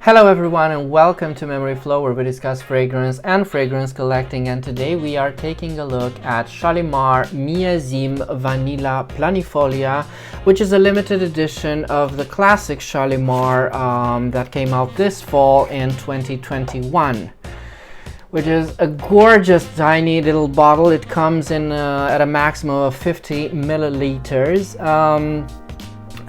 Hello everyone and welcome to Memory Flow, where we discuss fragrance and fragrance collecting, and today we are taking a look at Shalimar Millesime Vanilla Planifolia, which is a limited edition of the classic Shalimar that came out this fall in 2021. Which is a gorgeous tiny little bottle. It comes in at a maximum of 50 milliliters.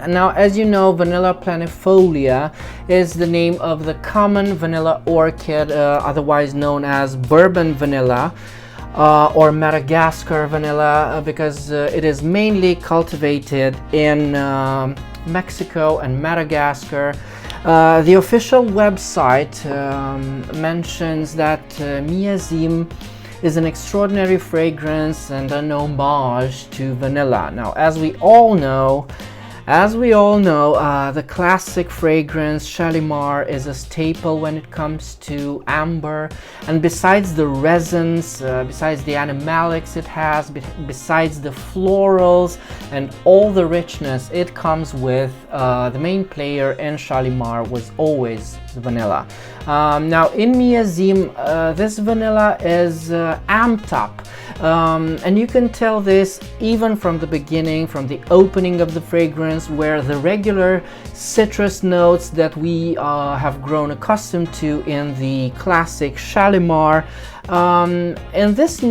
Now, as you know, Vanilla Planifolia is the name of the common vanilla orchid, otherwise known as bourbon vanilla or Madagascar vanilla, because it is mainly cultivated in Mexico and Madagascar. The official website mentions that Millesime is an extraordinary fragrance and an homage to vanilla. Now, as we all know, the classic fragrance Shalimar is a staple when it comes to amber, and besides the resins, besides the animalics it has, besides the florals and all the richness it comes with, the main player in Shalimar was always the vanilla. Now in Millesime, this vanilla is amped up. And you can tell this even from the beginning, from the opening of the fragrance, where the regular citrus notes that we have grown accustomed to in the classic Shalimar, in this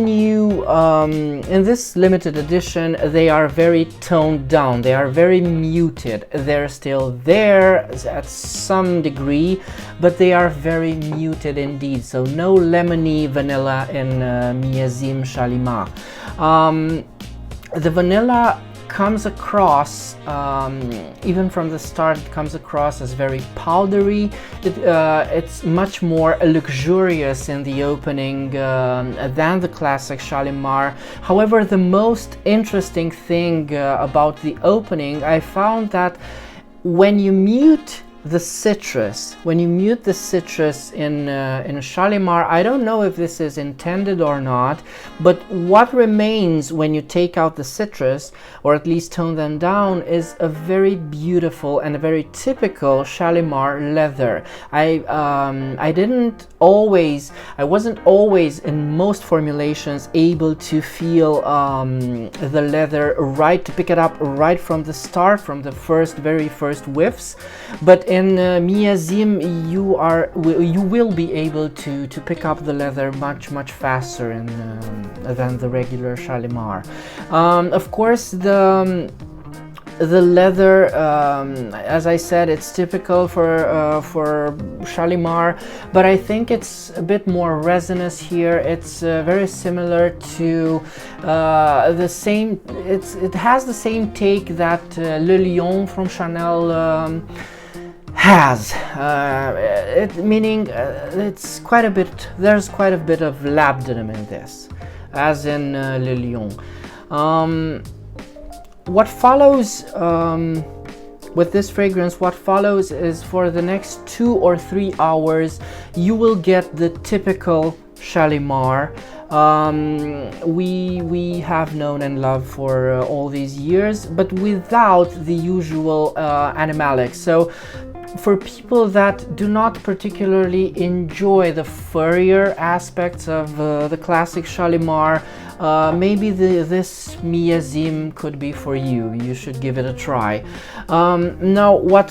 limited edition, they are very toned down, they are very muted. They're still there at some degree, but they are very muted indeed. So no lemony vanilla in Millesime Shalimar. The vanilla comes across, even from the start, it comes across as very powdery. It's much more luxurious in the opening than the classic Shalimar. However, the most interesting thing about the opening, I found that when you mute the citrus, in Shalimar, I don't know if this is intended or not, but what remains when you take out the citrus, or at least tone them down, is a very beautiful and a very typical Shalimar leather. I wasn't always in most formulations able to feel the leather right, to pick it up right from the start, from the very first whiffs, but in Millesime you will be able to pick up the leather much faster than the regular Shalimar. Of course, the leather, as I said, it's typical for Shalimar, but I think it's a bit more resinous here. It's very similar to the same. It has the same take that Le Lion from Chanel has, meaning it's quite a bit. There's quite a bit of labdanum in this, as in Le Lion. What follows with this fragrance, what follows is, for the next 2 or 3 hours, you will get the typical Shalimar we have known and loved for all these years, but without the usual animalics. So for people that do not particularly enjoy the furrier aspects of the classic Shalimar, maybe this Millesime could be for you. You should give it a try. Now, what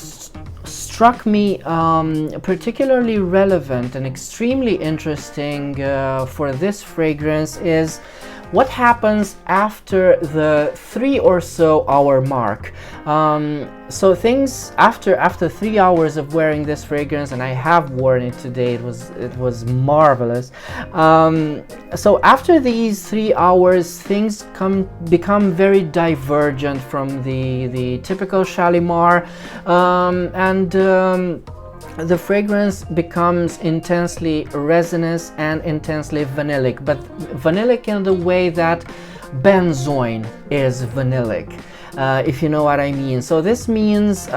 struck me particularly relevant and extremely interesting for this fragrance is what happens after the 3 or so hour mark. So things after 3 hours of wearing this fragrance, and I have worn it today, it was marvelous. So after these 3 hours, things become very divergent from the typical Shalimar, the fragrance becomes intensely resinous and intensely vanillic, but vanillic in the way that benzoin is vanillic, if you know what I mean. So this means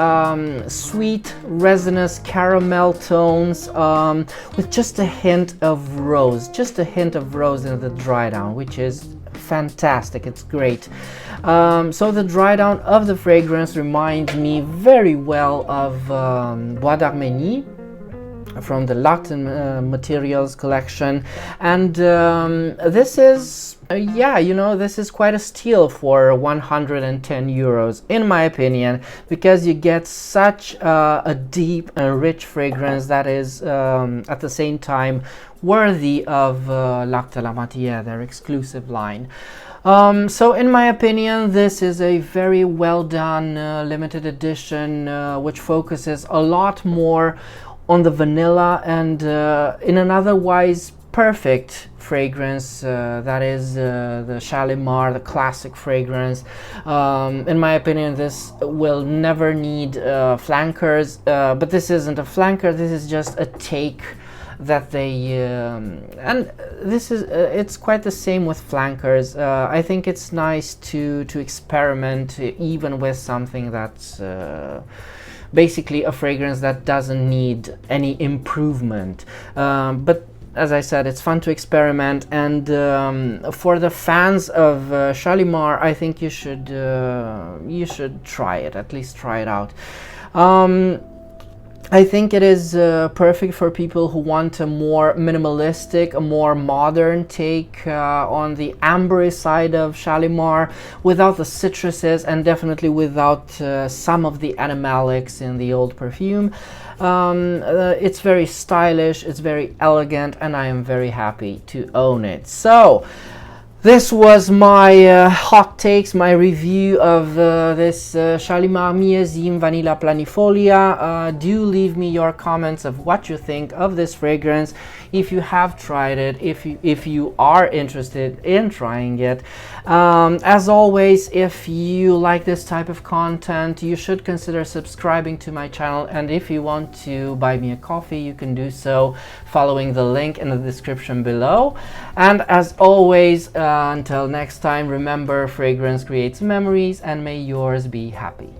sweet, resinous caramel tones with just a hint of rose, in the dry down, which is fantastic. It's great. So the dry down of the fragrance reminds me very well of Bois d'Arménie, from the LArt materials collection, and this is yeah, you know, this is quite a steal for 110 euros in my opinion, because you get such a deep and rich fragrance that is at the same time worthy of L'Arc de la Matiere, their exclusive line. So in my opinion, this is a very well done limited edition which focuses a lot more on the vanilla and in an otherwise perfect fragrance that is the Shalimar, the classic fragrance. In my opinion, this will never need flankers, but this isn't a flanker, this is just a take that they and this is it's quite the same with flankers. I think it's nice to experiment even with something that's basically a fragrance that doesn't need any improvement, but as I said, it's fun to experiment, and for the fans of Shalimar, I think you should try it, at least try it out. I think it is perfect for people who want a more minimalistic, a more modern take on the ambery side of Shalimar, without the citruses and definitely without some of the animalics in the old perfume. It's very stylish, it's very elegant, and I am very happy to own it. So this was my hot takes, my review of this Shalimar Millesime Vanilla Planifolia. Do leave me your comments of what you think of this fragrance, if you have tried it, if you are interested in trying it. As always, if you like this type of content, you should consider subscribing to my channel, and if you want to buy me a coffee, you can do so following the link in the description below. And as always, until next time, remember, fragrance creates memories, and may yours be happy.